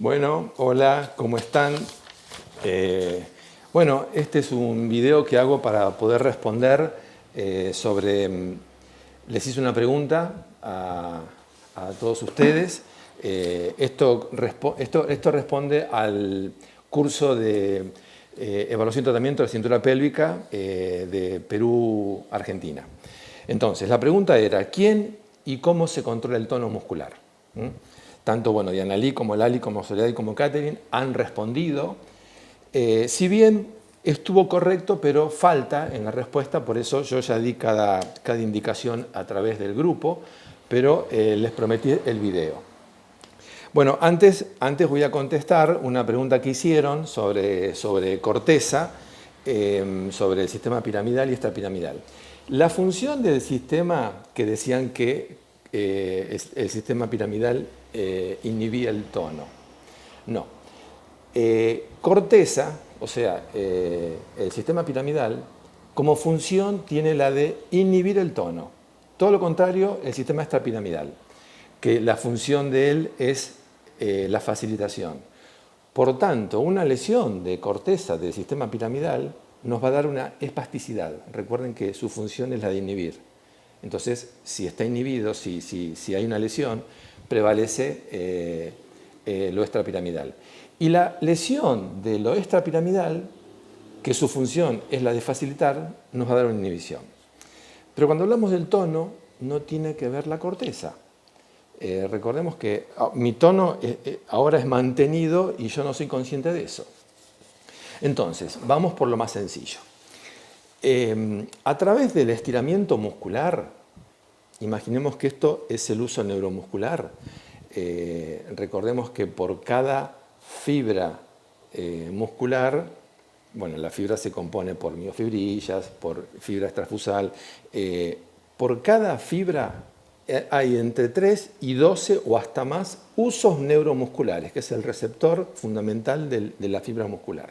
Bueno, hola, ¿cómo están? Bueno, este es un video que hago para poder responder sobre... Les hice una pregunta a todos ustedes. Esto responde al curso de evaluación y tratamiento de la cintura pélvica de Perú, Argentina. Entonces, la pregunta era, ¿quién y cómo se controla el tono muscular? Tanto Diana Lee como Lali, como Soledad y como Catherine han respondido. Si bien estuvo correcto, pero falta en la respuesta, por eso yo ya di cada indicación a través del grupo, pero les prometí el video. Bueno, antes voy a contestar una pregunta que hicieron sobre corteza, sobre el sistema piramidal y extrapiramidal. La función del sistema que decían que el sistema piramidal inhibía el tono. No. Corteza, o sea, el sistema piramidal, como función tiene la de inhibir el tono. Todo lo contrario, el sistema extrapiramidal, que la función de él es la facilitación. Por tanto, una lesión de corteza del sistema piramidal nos va a dar una espasticidad. Recuerden que su función es la de inhibir. Entonces, si está inhibido, si hay una lesión, prevalece lo extrapiramidal. Y la lesión de lo extrapiramidal, que su función es la de facilitar, nos va a dar una inhibición. Pero cuando hablamos del tono, no tiene que ver la corteza. Recordemos que mi tono ahora es mantenido y yo no soy consciente de eso. Entonces, vamos por lo más sencillo. A través del estiramiento muscular, imaginemos que esto es el uso neuromuscular. Recordemos que por cada fibra muscular, la fibra se compone por miofibrillas, por fibra extrafusal. Por cada fibra hay entre 3 y 12 o hasta más usos neuromusculares, que es el receptor fundamental de la fibra muscular.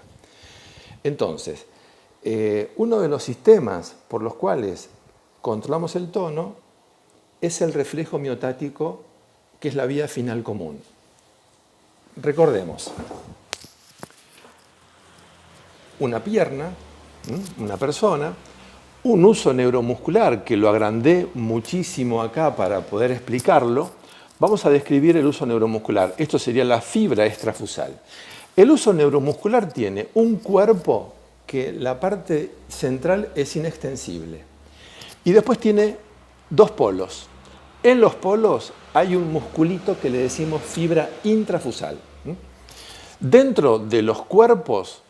Entonces, uno de los sistemas por los cuales controlamos el tono es el reflejo miotático, que es la vía final común. Recordemos, una pierna, una persona, un uso neuromuscular que lo agrandé muchísimo acá para poder explicarlo. Vamos a describir el uso neuromuscular. Esto sería la fibra extrafusal. El uso neuromuscular tiene un cuerpo que la parte central es inextensible. Y después tiene dos polos. En los polos hay un musculito que le decimos fibra intrafusal. Dentro de los cuerpos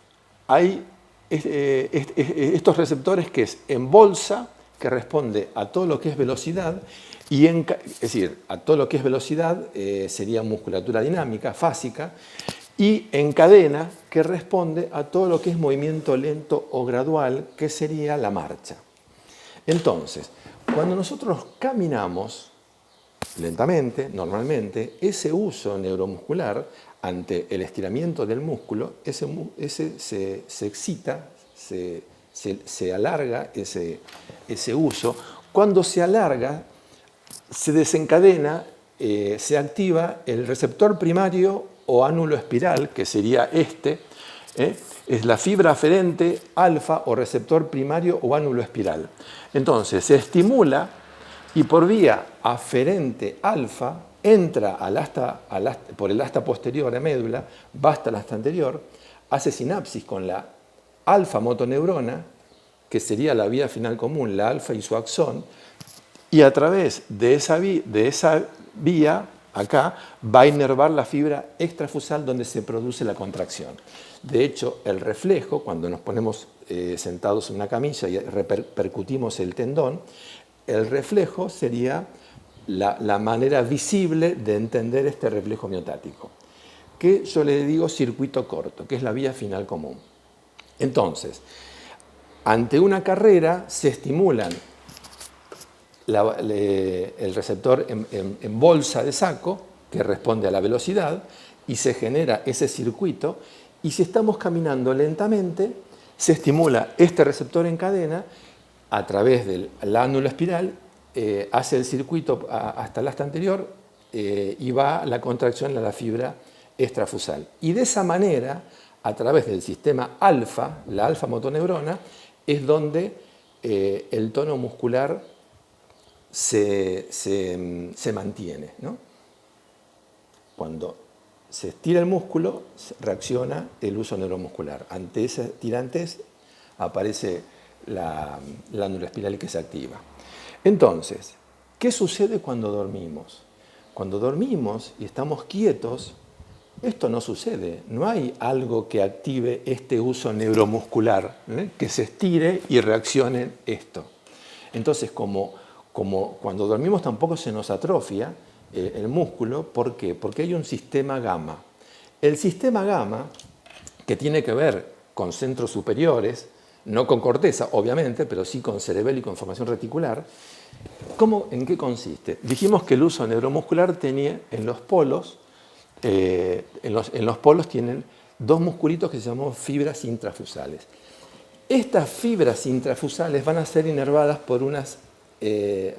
hay estos receptores que es en bolsa, que responde a todo lo que es velocidad, es decir, a todo lo que es velocidad sería musculatura dinámica, fásica, y en cadena, que responde a todo lo que es movimiento lento o gradual, que sería la marcha. Entonces, cuando nosotros caminamos lentamente, normalmente, ese uso neuromuscular ante el estiramiento del músculo, ese se excita, se alarga ese uso. Cuando se alarga, se desencadena, se activa el receptor primario o ánulo espiral, que sería es la fibra aferente alfa o receptor primario o ánulo espiral. Entonces, se estimula y por vía aferente alfa entra por el asta posterior de médula, va hasta el asta anterior, hace sinapsis con la alfa motoneurona, que sería la vía final común, la alfa y su axón, y a través de esa vía, acá, va a inervar la fibra extrafusal donde se produce la contracción. De hecho, el reflejo, cuando nos ponemos sentados en una camilla y repercutimos el tendón, el reflejo sería la manera visible de entender este reflejo miotático, que yo le digo circuito corto, que es la vía final común. Entonces, ante una carrera se estimulan el receptor en bolsa de saco, que responde a la velocidad, y se genera ese circuito, y si estamos caminando lentamente, se estimula este receptor en cadena a través del ánulo espiral, hace el circuito hasta el asta anterior y va la contracción a la fibra extrafusal. Y de esa manera, a través del sistema alfa, la alfa motoneurona, es donde el tono muscular se mantiene, ¿no? Cuando se estira el músculo, reacciona el uso neuromuscular. Ante ese tirantes aparece la glándula espiral que se activa. Entonces, ¿qué sucede cuando dormimos? Cuando dormimos y estamos quietos, esto no sucede. No hay algo que active este uso neuromuscular, que se estire y reaccione esto. Entonces, como cuando dormimos tampoco se nos atrofia el músculo, ¿por qué? Porque hay un sistema gamma. El sistema gamma, que tiene que ver con centros superiores, no con corteza, obviamente, pero sí con cerebelo y con formación reticular, ¿en qué consiste? Dijimos que el uso neuromuscular tenía en los polos, en los polos tienen dos musculitos que se llaman fibras intrafusales. Estas fibras intrafusales van a ser inervadas por unas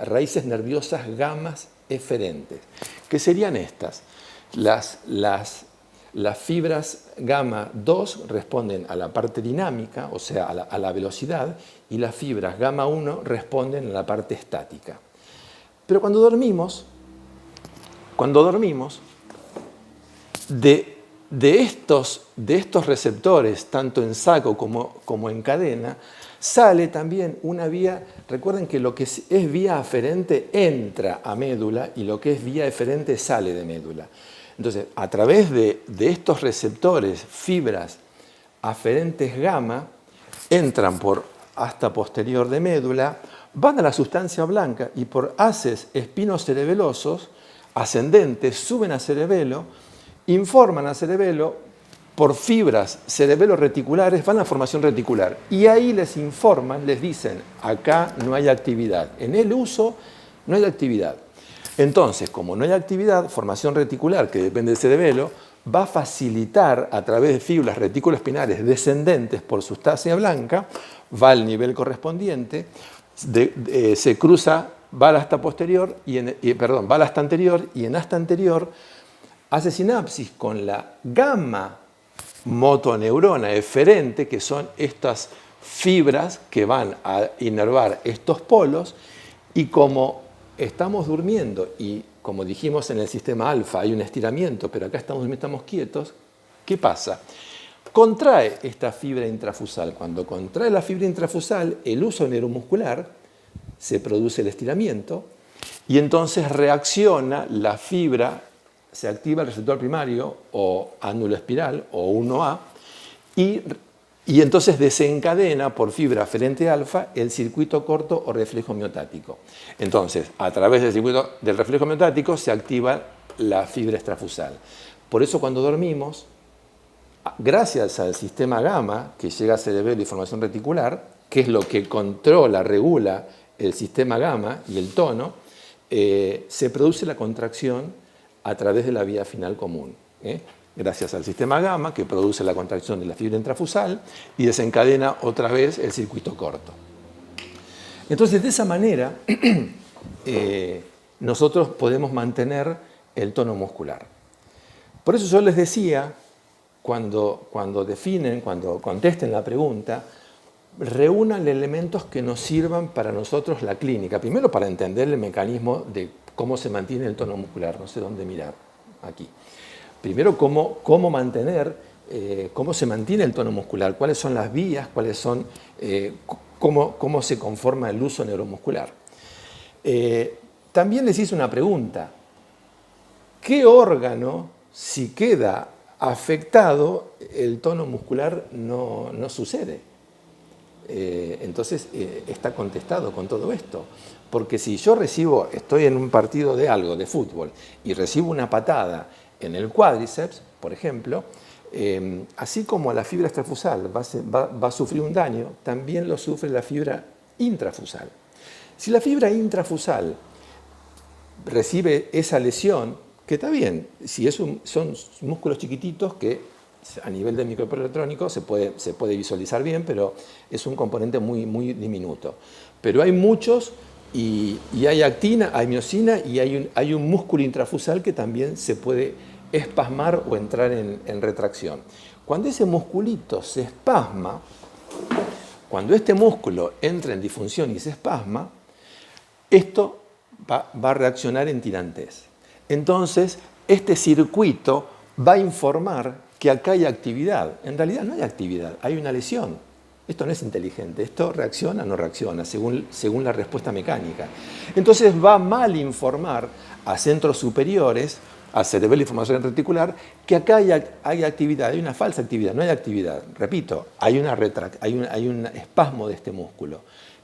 raíces nerviosas gamas eferentes, que serían estas. Las fibras gamma 2 responden a la parte dinámica, o sea, a la velocidad, y las fibras gamma 1 responden a la parte estática. Pero cuando dormimos, de estos receptores, tanto en saco como en cadena, sale también una vía. Recuerden que lo que es vía aferente entra a médula y lo que es vía eferente sale de médula. Entonces, a través de estos receptores, fibras aferentes gamma, entran por asta posterior de médula, van a la sustancia blanca y por haces espinocerebelosos ascendentes suben a cerebelo, informan a cerebelo, por fibras cerebelo-reticulares van a formación reticular y ahí les informan, les dicen, acá no hay actividad, en el uso no hay actividad. Entonces, como no hay actividad, formación reticular, que depende del cerebelo, va a facilitar a través de fibras reticuloespinales descendentes por sustancia blanca, va al nivel correspondiente, se cruza, va a la asta posterior, va a la asta anterior y en asta anterior hace sinapsis con la gamma motoneurona eferente, que son estas fibras que van a inervar estos polos, y como estamos durmiendo y como dijimos en el sistema alfa hay un estiramiento, pero acá estamos quietos, ¿qué pasa? Contrae esta fibra intrafusal. Cuando contrae la fibra intrafusal, el uso neuromuscular, se produce el estiramiento y entonces reacciona la fibra, se activa el receptor primario o ánulo espiral o 1A y entonces desencadena por fibra aferente alfa el circuito corto o reflejo miotático. Entonces, a través del circuito del reflejo miotático se activa la fibra extrafusal. Por eso cuando dormimos, gracias al sistema gamma que llega a cerebelo y formación reticular, que es lo que controla, regula el sistema gamma y el tono, se produce la contracción a través de la vía final común. Gracias al sistema gamma que produce la contracción de la fibra intrafusal y desencadena otra vez el circuito corto. Entonces, de esa manera, nosotros podemos mantener el tono muscular. Por eso yo les decía, cuando contesten la pregunta, reúnan elementos que nos sirvan para nosotros la clínica. Primero, para entender el mecanismo de cómo se mantiene el tono muscular. No sé dónde mirar, aquí. Primero, cómo se mantiene el tono muscular, cuáles son las vías, cómo se conforma el uso neuromuscular. También les hice una pregunta. ¿Qué órgano, si queda afectado, el tono muscular no sucede? Entonces está contestado con todo esto. Porque si yo estoy en un partido de algo, de fútbol, y recibo una patada en el cuádriceps, por ejemplo, así como la fibra extrafusal va a sufrir un daño, también lo sufre la fibra intrafusal. Si la fibra intrafusal recibe esa lesión, que está bien, si son músculos chiquititos que a nivel de microelectrónico se puede visualizar bien, pero es un componente muy, muy diminuto. Pero hay muchos y hay actina, hay miosina y hay un músculo intrafusal que también se puede espasmar o entrar en retracción. Cuando ese musculito se espasma, cuando este músculo entra en disfunción y se espasma, esto va a reaccionar en tirantez. Entonces, este circuito va a informar que acá hay actividad. En realidad no hay actividad, hay una lesión. Esto no es inteligente, esto reacciona o no reacciona, según la respuesta mecánica. Entonces va a mal informar a centros superiores, al cerebelo y formación reticular, que acá hay actividad, hay una falsa actividad, no hay actividad. Repito, hay un espasmo de este músculo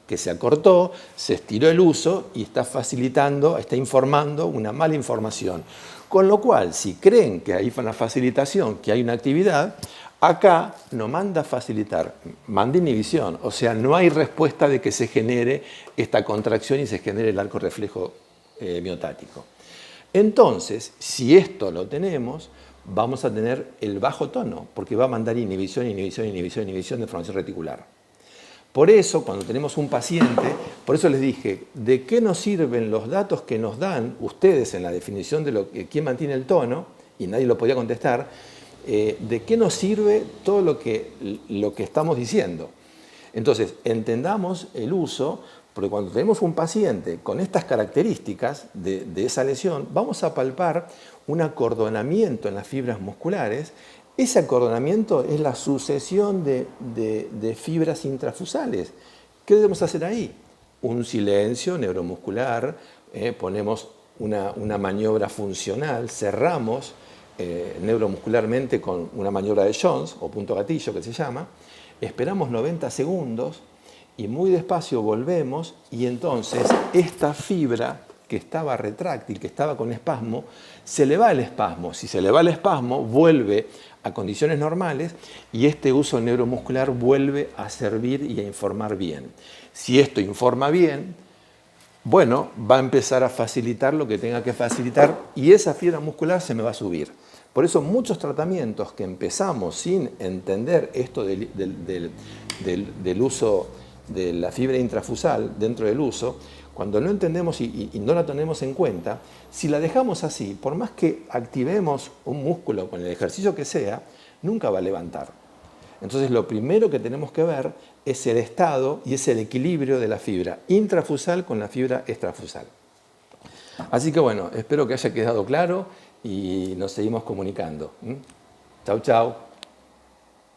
que se acortó, se estiró el uso y está facilitando, está informando una mala información. Con lo cual, si creen que hay una facilitación, que hay una actividad, acá no manda facilitar, manda inhibición. O sea, no hay respuesta de que se genere esta contracción y se genere el arco reflejo miotático. Entonces, si esto lo tenemos, vamos a tener el bajo tono, porque va a mandar inhibición, inhibición, inhibición, inhibición de formación reticular. Por eso, cuando tenemos un paciente, por eso les dije, ¿de qué nos sirven los datos que nos dan ustedes en la definición de quién mantiene el tono? Y nadie lo podía contestar. ¿De qué nos sirve todo lo que estamos diciendo? Entonces, entendamos el uso, porque cuando tenemos un paciente con estas características de esa lesión, vamos a palpar un acordonamiento en las fibras musculares. Ese acordonamiento es la sucesión de fibras intrafusales. ¿Qué debemos hacer ahí? Un silencio neuromuscular, ponemos una maniobra funcional, cerramos neuromuscularmente con una maniobra de Jones, o punto gatillo que se llama, esperamos 90 segundos y muy despacio volvemos y entonces esta fibra que estaba retráctil, que estaba con espasmo, se le va el espasmo. Si se le va el espasmo, vuelve a condiciones normales y este uso neuromuscular vuelve a servir y a informar bien. Si esto informa bien, bueno, va a empezar a facilitar lo que tenga que facilitar y esa fibra muscular se me va a subir. Por eso muchos tratamientos que empezamos sin entender esto del uso de la fibra intrafusal dentro del uso, cuando no entendemos y no la tenemos en cuenta, si la dejamos así, por más que activemos un músculo con el ejercicio que sea, nunca va a levantar. Entonces lo primero que tenemos que ver es el estado y es el equilibrio de la fibra intrafusal con la fibra extrafusal. Así que bueno, espero que haya quedado claro y nos seguimos comunicando. Chau, chau.